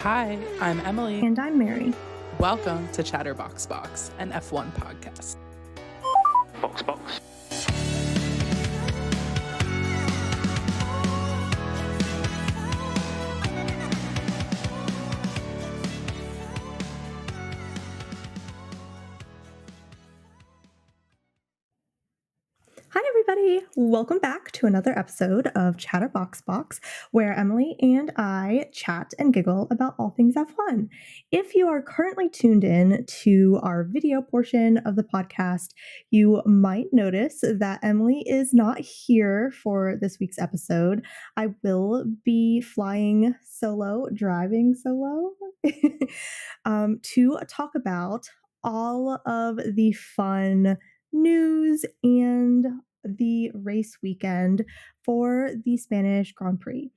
Hi, I'm Emily. And I'm Mary. Welcome to Chatterbox Box, an F1 podcast. Box. Hi, everybody. Welcome back to another episode of Chatterbox Box, where Emily and I chat and giggle about all things F1. If you are currently tuned in to our video portion of the podcast, you might notice that Emily is not here for this week's episode. I will be flying solo, driving solo, to talk about all of the fun news and the race weekend for the Spanish Grand Prix.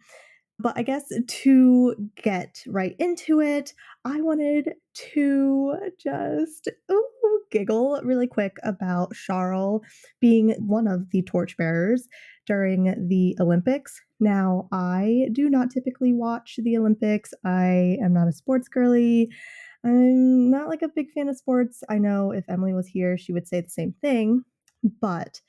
But I guess to get right into it, I wanted to just giggle really quick about Charles being one of the torchbearers during the Olympics. Now, I do not typically watch the Olympics. I am not a sports girly. I'm not like a big fan of sports. I know if Emily was here, she would say the same thing, but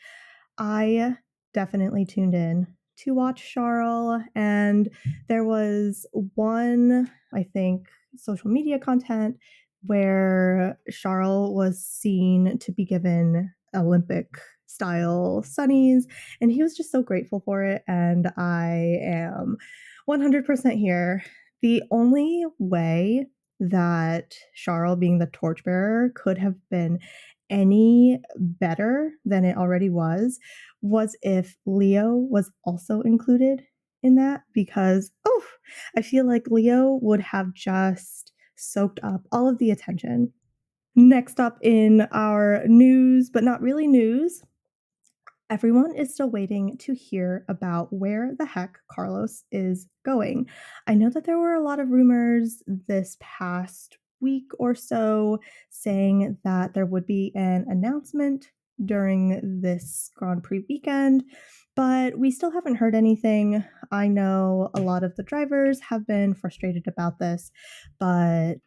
I definitely tuned in to watch Charles, and there was one, I think, social media content where Charles was seen to be given Olympic style sunnies, and he was just so grateful for it, and I am 100% here. The only way that Charles, being the torchbearer, could have been any better than it already was if Leo was also included in that, because I feel like Leo would have just soaked up all of the attention. Next up in our news, but not really news, everyone is still waiting to hear about where the heck Carlos is going. I know that there were a lot of rumors this past week or so saying that there would be an announcement during this Grand Prix weekend, but we still haven't heard anything. I know a lot of the drivers have been frustrated about this, but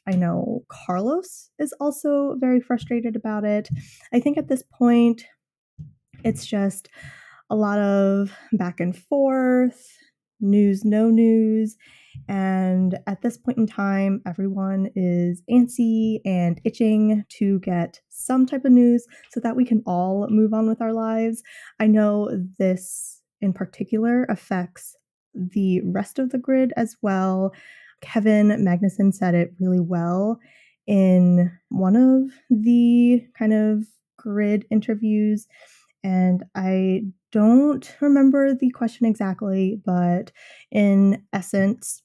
I know Carlos is also very frustrated about it. I think at this point, it's just a lot of back and forth, news, no news. And at this point in time, everyone is antsy and itching to get some type of news so that we can all move on with our lives. I know this in particular affects the rest of the grid as well. Kevin Magnussen said it really well in one of the kind of grid interviews. And I don't remember the question exactly, but in essence,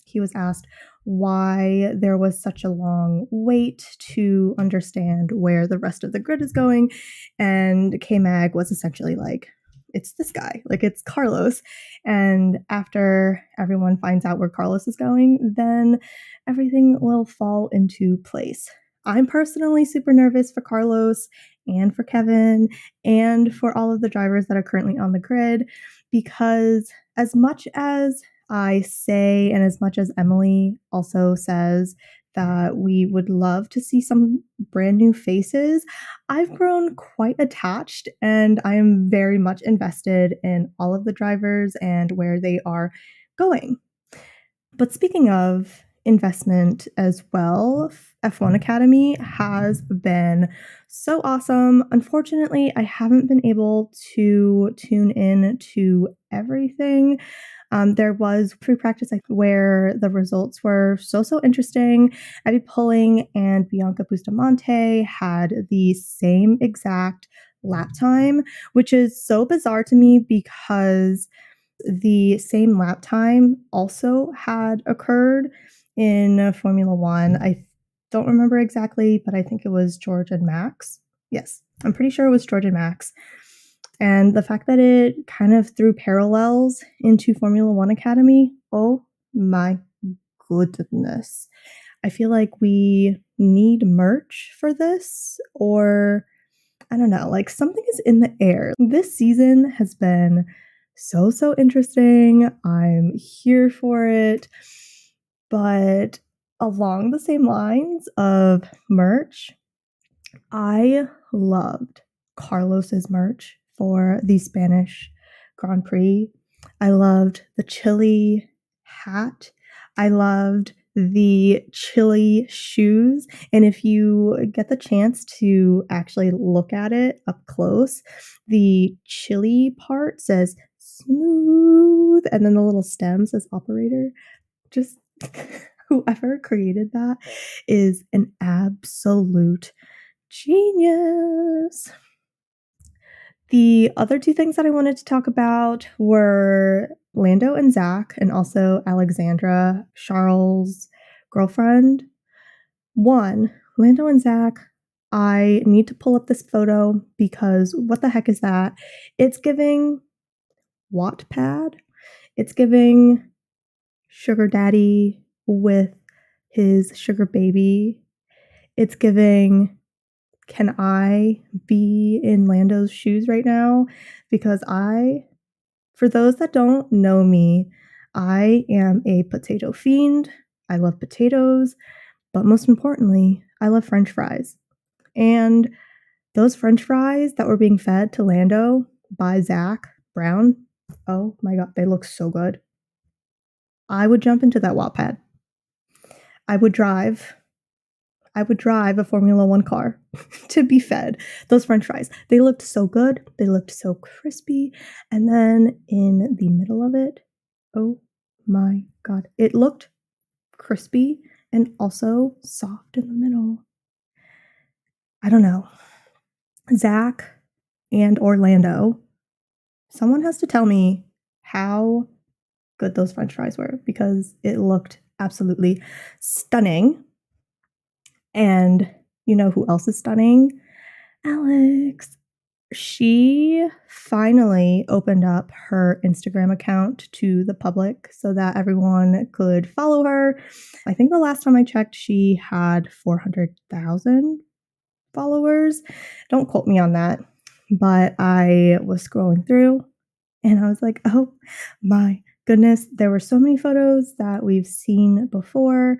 he was asked why there was such a long wait to understand where the rest of the grid is going. And K-Mag was essentially like, it's this guy, like it's Carlos. And after everyone finds out where Carlos is going, then everything will fall into place. I'm personally super nervous for Carlos and for Kevin and for all of the drivers that are currently on the grid, because as much as I say, and as much as Emily also says that we would love to see some brand new faces, I've grown quite attached and I am very much invested in all of the drivers and where they are going. But speaking of investment as well, F1 Academy has been so awesome. Unfortunately, I haven't been able to tune in to everything. There was pre-practice where the results were so interesting. Abby Pulling and Bianca Bustamante had the same exact lap time, which is so bizarre to me because the same lap time also had occurred in Formula One. I don't remember exactly, but I think it was George and Max. Yes, I'm pretty sure it was George and Max. And the fact that it kind of threw parallels into Formula One Academy, oh my goodness. I feel like we need merch for this, or I don't know, like something is in the air. This season has been so interesting. I'm here for it. But along the same lines of merch, I loved Carlos's merch for the Spanish Grand Prix. I loved the chili hat. I loved the chili shoes. And if you get the chance to actually look at it up close, the chili part says smooth, and then the little stem says operator. Just whoever created that is an absolute genius. The other two things that I wanted to talk about were Lando and Zach, and also Alexandra, Charles' girlfriend. One, Lando and Zach, I need to pull up this photo because what the heck is that? It's giving Wattpad. It's giving sugar daddy with his sugar baby. It's giving, can I be in Lando's shoes right now? Because for those that don't know me, I am a potato fiend. I love potatoes, but most importantly, I love French fries. And those French fries that were being fed to Lando by Zach Brown, oh my God, they look so good. I would jump into that Wattpad. I would drive a Formula One car to be fed those French fries. They looked so good. They looked so crispy. And then in the middle of it, oh my God, it looked crispy and also soft in the middle. I don't know. Zach and Orlando, someone has to tell me how good those French fries were because it looked absolutely stunning. And you know who else is stunning? Alex. She finally opened up her Instagram account to the public so that everyone could follow her. I think the last time I checked, she had 400,000 followers. Don't quote me on that, but I was scrolling through and I was like, oh my goodness, there were so many photos that we've seen before,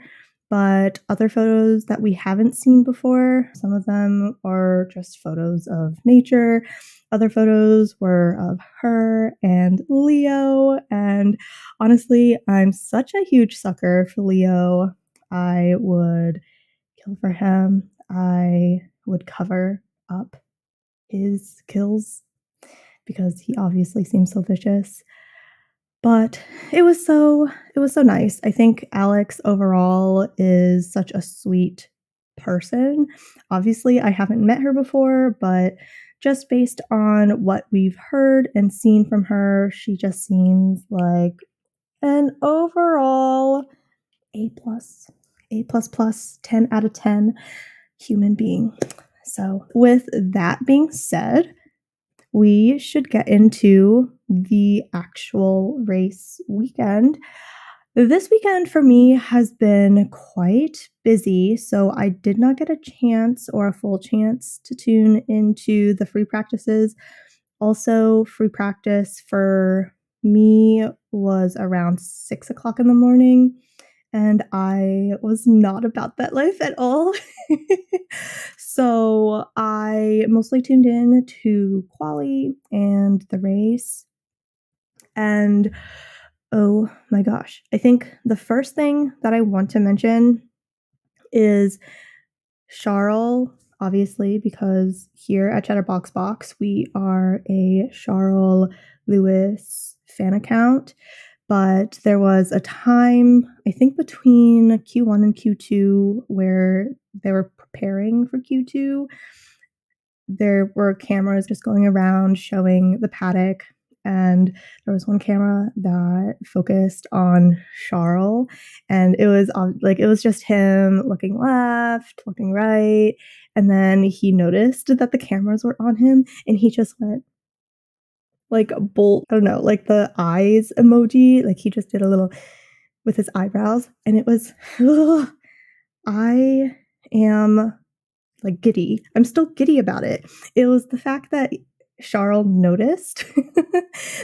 but other photos that we haven't seen before. Some of them are just photos of nature. Other photos were of her and Leo. And honestly, I'm such a huge sucker for Leo. I would kill for him. I would cover up his kills because he obviously seems so vicious. But it was so nice. I think Alex overall is such a sweet person. Obviously, I haven't met her before, but just based on what we've heard and seen from her, she just seems like an overall A+, 10 out of 10 human being. So with that being said, we should get into the actual race weekend. This weekend for me has been quite busy, so I did not get a chance or a full chance to tune into the free practices. Also, free practice for me was around 6 o'clock in the morning, and I was not about that life at all. So I mostly tuned in to quali and the race. And oh my gosh, I think the first thing that I want to mention is Charles, obviously, because here at Chatterbox Box, we are a Charles Lewis fan account. But there was a time, I think between Q1 and Q2, where they were preparing for Q2. There were cameras just going around showing the paddock. And there was one camera that focused on Charles. And it was just him looking left, looking right. And then he noticed that the cameras were on him. And he just went, like bolt, I don't know, like the eyes emoji, like he just did a little with his eyebrows, and it was, I am like giddy. I'm still giddy about it. It was the fact that Charles noticed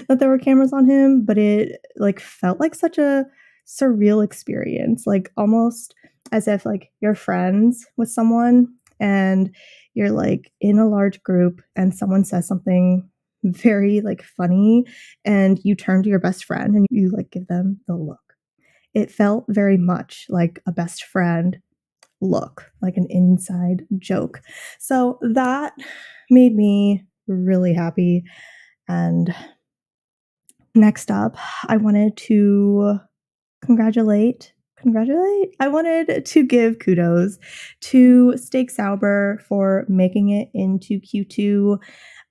that there were cameras on him, but it like felt like such a surreal experience, like almost as if like you're friends with someone and you're like in a large group and someone says something very like funny and you turn to your best friend and you like give them the look. It felt very much like a best friend look, like an inside joke. So that made me really happy. And next up, I wanted to congratulate. I wanted to give kudos to Steak Sauber for making it into Q2.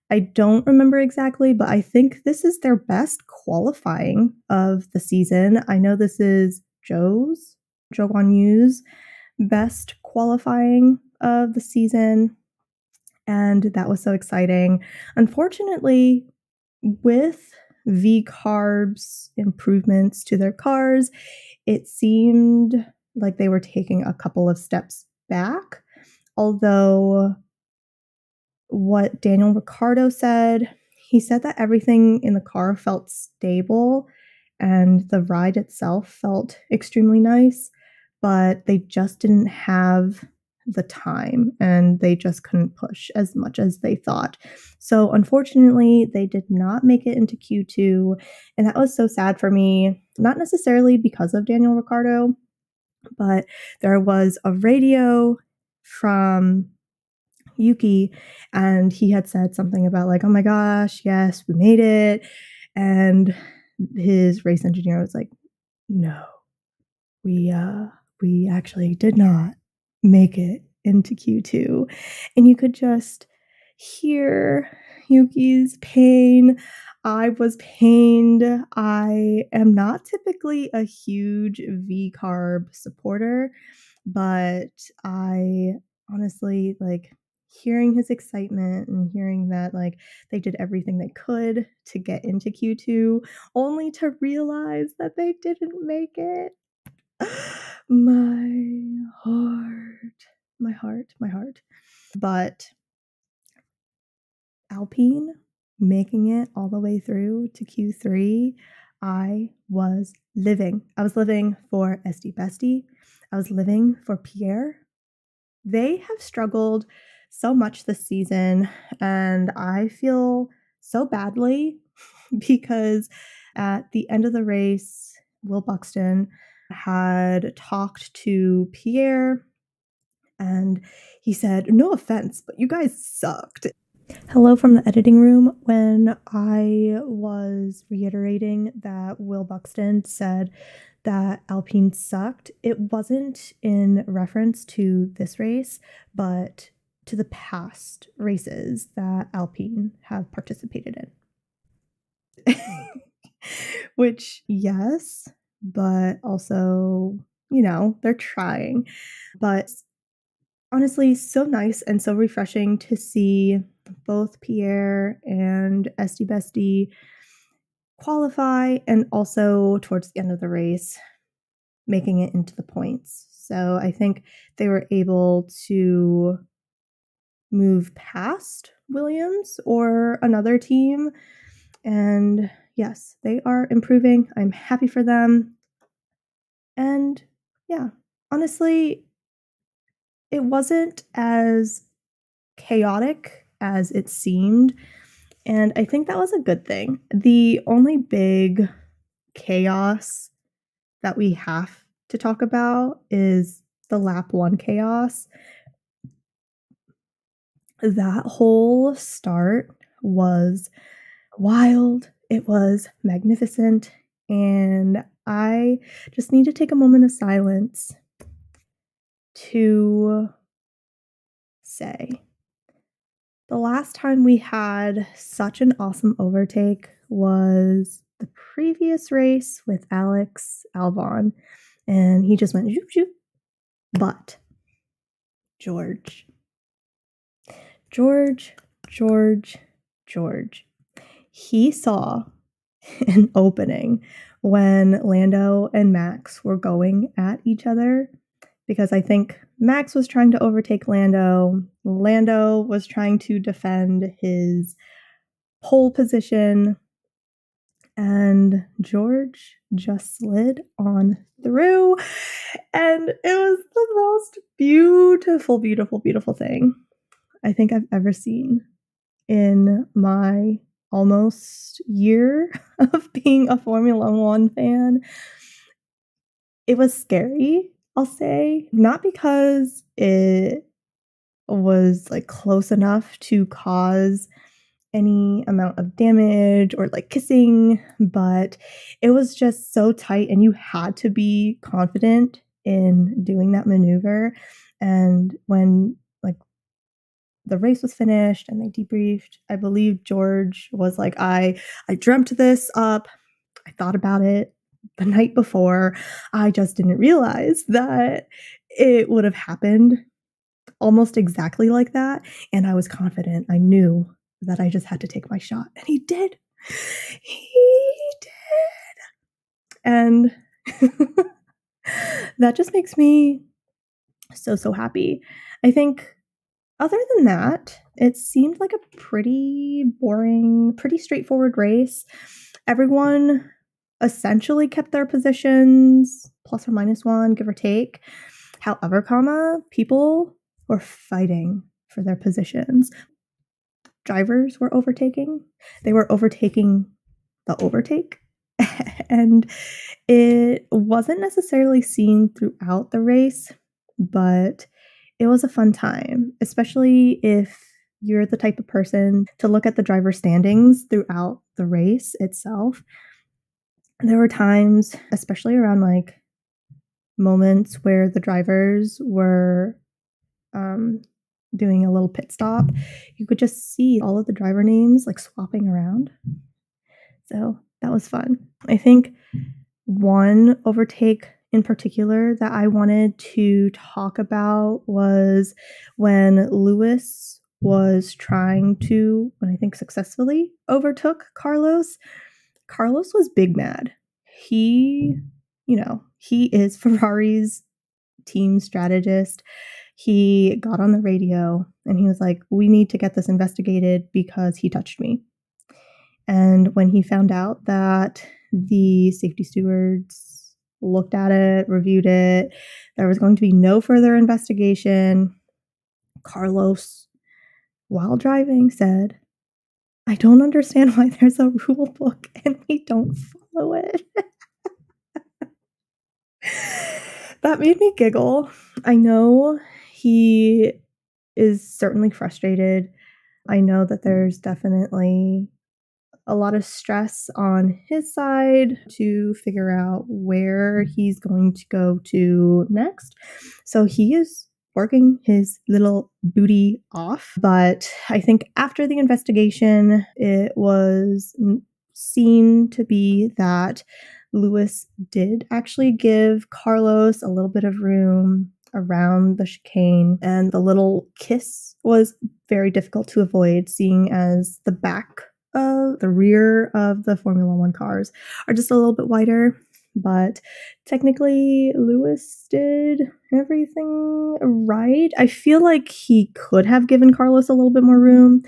I don't remember exactly, but I think this is their best qualifying of the season. I know this is Zhou Guanyu's best qualifying of the season, and that was so exciting. Unfortunately, with V-Carb's improvements to their cars, it seemed like they were taking a couple of steps back, although what Daniel Ricciardo said, he said that everything in the car felt stable and the ride itself felt extremely nice, but they just didn't have the time and they just couldn't push as much as they thought. So unfortunately, they did not make it into Q2, and that was so sad for me, not necessarily because of Daniel Ricciardo, but there was a radio from Yuki and he had said something about like, oh my gosh, yes, we made it. And his race engineer was like, no, we actually did not make it into Q2. And you could just hear Yuki's pain. I was pained. I am not typically a huge V-Carb supporter, but I honestly like hearing his excitement and hearing that like they did everything they could to get into Q2 only to realize that they didn't make it. My heart. But Alpine making it all the way through to Q3, I was living. I was living for SD Bestie. I was living for Pierre. They have struggled so much this season, and I feel so badly because at the end of the race, Will Buxton had talked to Pierre and he said, no offense, but you guys sucked. Hello from the editing room. When I was reiterating that Will Buxton said that Alpine sucked, it wasn't in reference to this race, but to the past races that Alpine have participated in. Which, yes, but also, you know, they're trying. But honestly, so nice and so refreshing to see both Pierre and SD Bestie qualify and also towards the end of the race making it into the points. So I think they were able to move past Williams or another team. And yes, they are improving. I'm happy for them. And yeah, honestly, it wasn't as chaotic as it seemed. And I think that was a good thing. The only big chaos that we have to talk about is the lap 1 chaos. That whole start was wild. It was magnificent. And I just need to take a moment of silence to say the last time we had such an awesome overtake was the previous race with Alex Albon, and he just went zoop zoop. But George, he saw an opening when Lando and Max were going at each other, because I think Max was trying to overtake Lando. Lando was trying to defend his pole position. and George just slid on through, and it was the most beautiful, beautiful, beautiful thing I think I've ever seen in my almost year of being a Formula One fan. It was scary, I'll say, not because it was like close enough to cause any amount of damage or like kissing, but it was just so tight and you had to be confident in doing that maneuver. And when like the race was finished and they debriefed, I believe George was like, I dreamt this up. I thought about it the night before. I just didn't realize that it would have happened almost exactly like that. And I was confident. I knew that I just had to take my shot. And he did. He did. And that just makes me so happy. I think other than that, it seemed like a pretty boring, pretty straightforward race. Everyone essentially kept their positions, plus or minus one, give or take. However, people were fighting for their positions. Drivers were overtaking. They were overtaking the overtake. And it wasn't necessarily seen throughout the race, but it was a fun time, especially if you're the type of person to look at the driver standings throughout the race itself. There were times, especially around like moments where the drivers were doing a little pit stop, you could just see all of the driver names like swapping around. So that was fun. I think one overtake in particular that I wanted to talk about was when Lewis was trying to, and I think successfully, overtook Carlos. Carlos was big mad. He is Ferrari's team strategist. He got on the radio and he was like, we need to get this investigated because he touched me. And when he found out that the safety stewards looked at it, reviewed it, there was going to be no further investigation, Carlos, while driving, said, I don't understand why there's a rule book and we don't follow it. That made me giggle. I know he is certainly frustrated. I know that there's definitely a lot of stress on his side to figure out where he's going to go to next. So he is working his little booty off. But I think after the investigation, it was seen to be that Lewis did actually give Carlos a little bit of room around the chicane, and the little kiss was very difficult to avoid, seeing as the rear of the Formula One cars are just a little bit wider. But technically, Lewis did everything right. I feel like he could have given Carlos a little bit more room,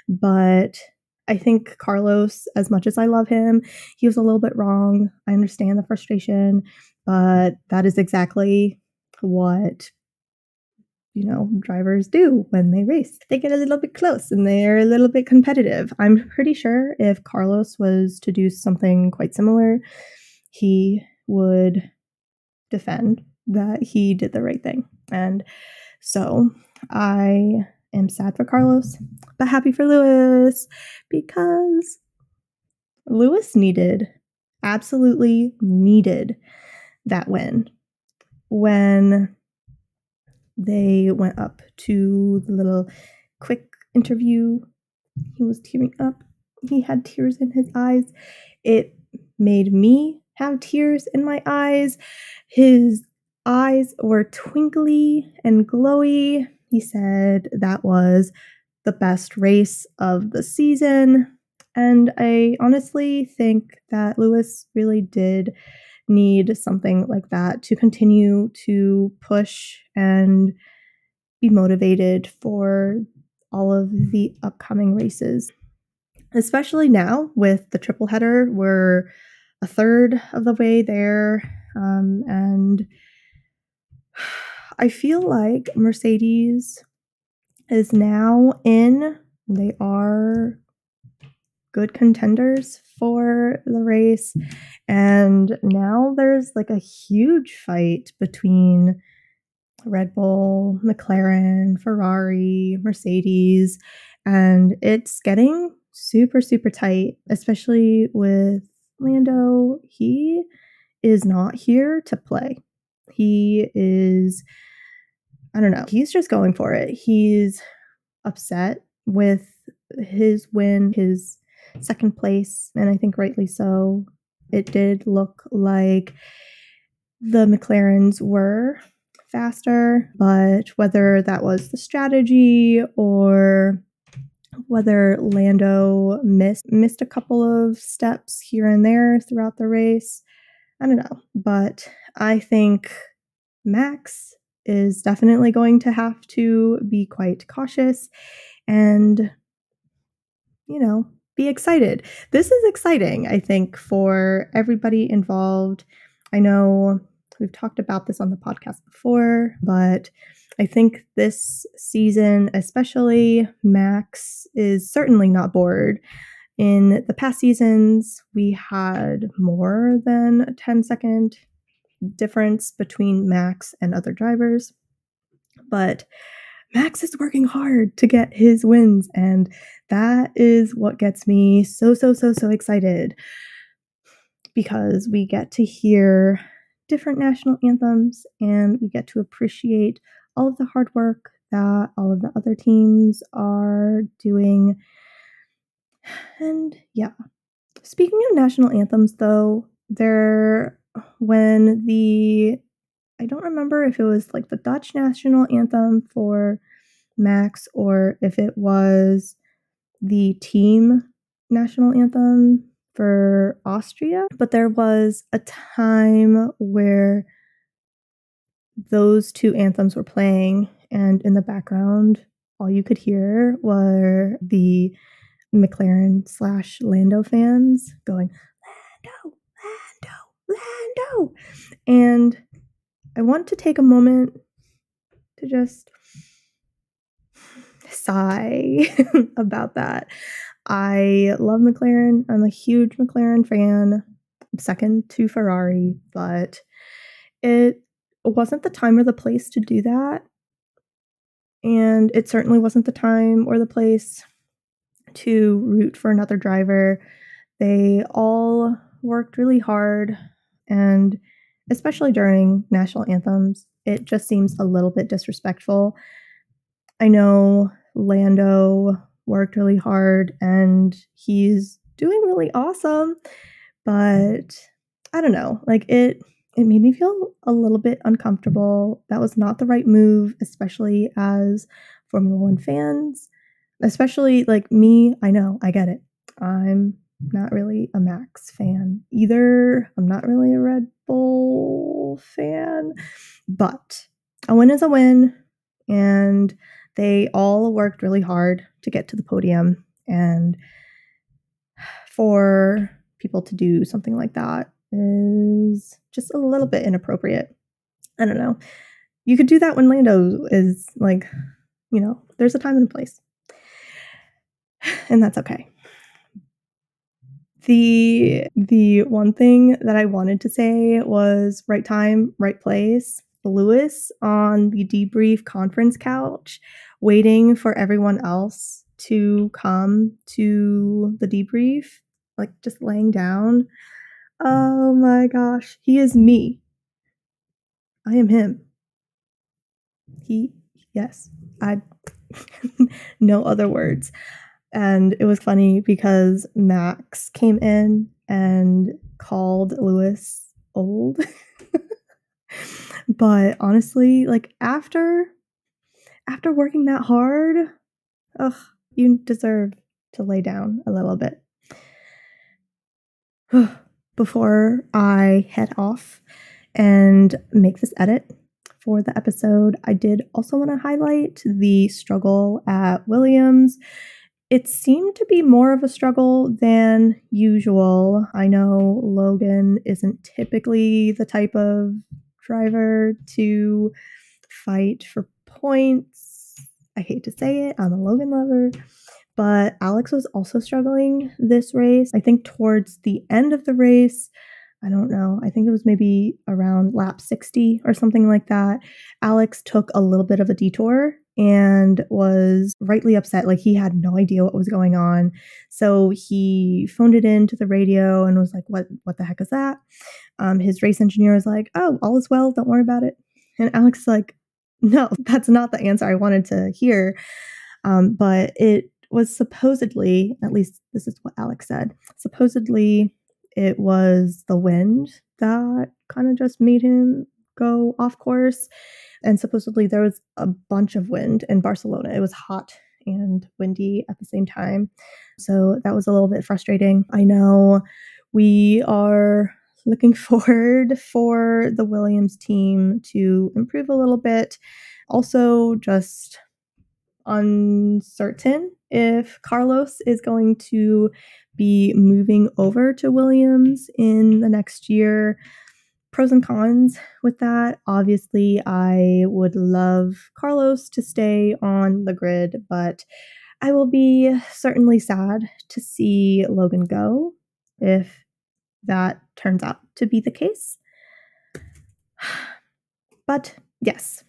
but I think Carlos, as much as I love him, he was a little bit wrong. I understand the frustration, but that is exactly what drivers do when they race. They get a little bit close and they're a little bit competitive. I'm pretty sure if Carlos was to do something quite similar, he would defend that he did the right thing. And so I am sad for Carlos, but happy for Lewis, because Lewis absolutely needed that win. When they went up to the little quick interview, he was tearing up. He had tears in his eyes. It made me have tears in my eyes. His eyes were twinkly and glowy. He said that was the best race of the season. And I honestly think that Lewis really did need something like that to continue to push and be motivated for all of the upcoming races. especially now with the triple header. We're a third of the way there, and I feel like Mercedes is now in. They are good contenders for the race, and now there's like a huge fight between Red Bull, McLaren, Ferrari, Mercedes, and it's getting super, super tight, especially with Lando. He is not here to play. He is, I don't know, he's just going for it. He's upset with his win, his second place, and I think rightly so. It did look like the McLarens were faster, but whether that was the strategy or whether Lando missed a couple of steps here and there throughout the race, I don't know. But I think Max is definitely going to have to be quite cautious and, be excited. This is exciting, I think, for everybody involved. I know we've talked about this on the podcast before, but I think this season, especially, Max is certainly not bored. In the past seasons, we had more than a 10-second difference between Max and other drivers, but Max is working hard to get his wins, and that is what gets me so excited, because we get to hear different national anthems and we get to appreciate all of the hard work that all of the other teams are doing. And yeah, speaking of national anthems though, I don't remember if it was like the Dutch national anthem for Max or if it was the team national anthem for Austria, but there was a time where those two anthems were playing, and in the background, all you could hear were the McLaren/Lando fans going, Lando, Lando, Lando. And I want to take a moment to just sigh about that. I love McLaren. I'm a huge McLaren fan. I'm second to Ferrari, but it wasn't the time or the place to do that. And it certainly wasn't the time or the place to root for another driver. They all worked really hard, and especially during national anthems, it just seems a little bit disrespectful. I know Lando worked really hard and he's doing really awesome, but I don't know, like it made me feel a little bit uncomfortable. That was not the right move, especially as Formula One fans, especially like me. I know, I get it. I'm not really a Max fan either. I'm not really a Red Bull fan, but a win is a win, and they all worked really hard to get to the podium, and for people to do something like that is just a little bit inappropriate. I don't know. You could do that when Lando is like, there's a time and a place, and that's okay. The one thing that I wanted to say was right time, right place. Lewis on the debrief conference couch, waiting for everyone else to come to the debrief, like just laying down. Oh my gosh, he is me. I am him. Yes, I, no other words. And it was funny because Max came in and called Lewis old. But honestly, like after working that hard, you deserve to lay down a little bit. Before I head off and make this edit for the episode, I did also want to highlight the struggle at Williams. It seemed to be more of a struggle than usual. I know Logan isn't typically the type of driver to fight for points. I hate to say it, I'm a Logan lover. But Alex was also struggling this race. I think towards the end of the race, I don't know, I think it was maybe around lap 60 or something like that. Alex took a little bit of a detour and was rightly upset. Like, he had no idea what was going on. So he phoned it in to the radio and was like, what the heck is that? His race engineer was like, oh, all is well, don't worry about it. And Alex is like, no, that's not the answer I wanted to hear. But it was supposedly, at least this is what Alex said, supposedly it was the wind that kind of just made him go off course. And supposedly there was a bunch of wind in Barcelona. It was hot and windy at the same time. So that was a little bit frustrating. I know we are looking forward for the Williams team to improve a little bit. Also, just uncertain if Carlos is going to be moving over to Williams in the next year. Pros and cons with that. Obviously, I would love Carlos to stay on the grid, but I will be certainly sad to see Logan go if that turns out to be the case. But yes,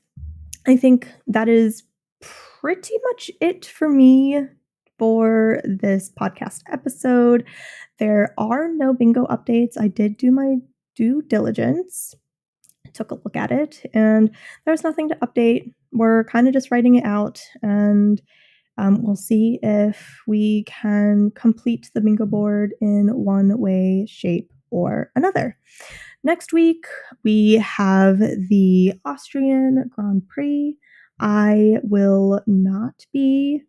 I think that is pretty much it for me for this podcast episode. There are no bingo updates. I did do my due diligence, took a look at it, and there's nothing to update. We're kind of just writing it out, and we'll see if we can complete the bingo board in one way, shape, or another. Next week, we have the Austrian Grand Prix. I will not be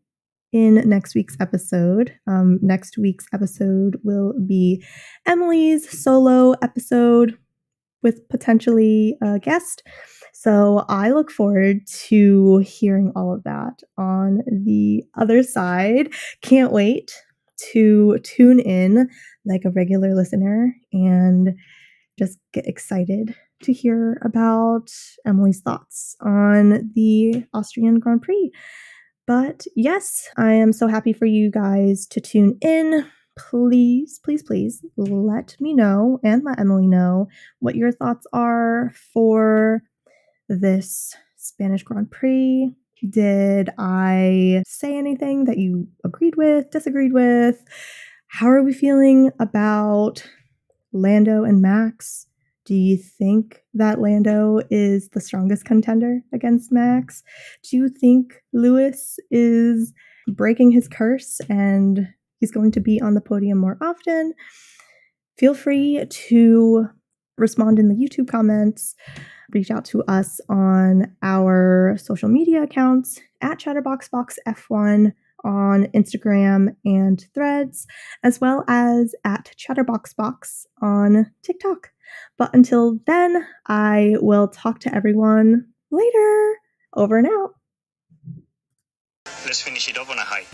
in next week's episode. Next week's episode will be Emily's solo episode with potentially a guest. So I look forward to hearing all of that on the other side. Can't wait to tune in like a regular listener and just get excited to hear about Emily's thoughts on the Austrian Grand Prix. But yes, I am so happy for you guys to tune in. Please, please, please let me know and let Emily know what your thoughts are for this Spanish Grand Prix. Did I say anything that you agreed with, disagreed with? How are we feeling about Lando and Max? Do you think that Lando is the strongest contender against Max? Do you think Lewis is breaking his curse and he's going to be on the podium more often? Feel free to respond in the YouTube comments. Reach out to us on our social media accounts at ChatterboxBoxF1 on Instagram and Threads, as well as at ChatterboxBox on TikTok. But until then, I will talk to everyone later. Over and out. Let's finish it up on a high.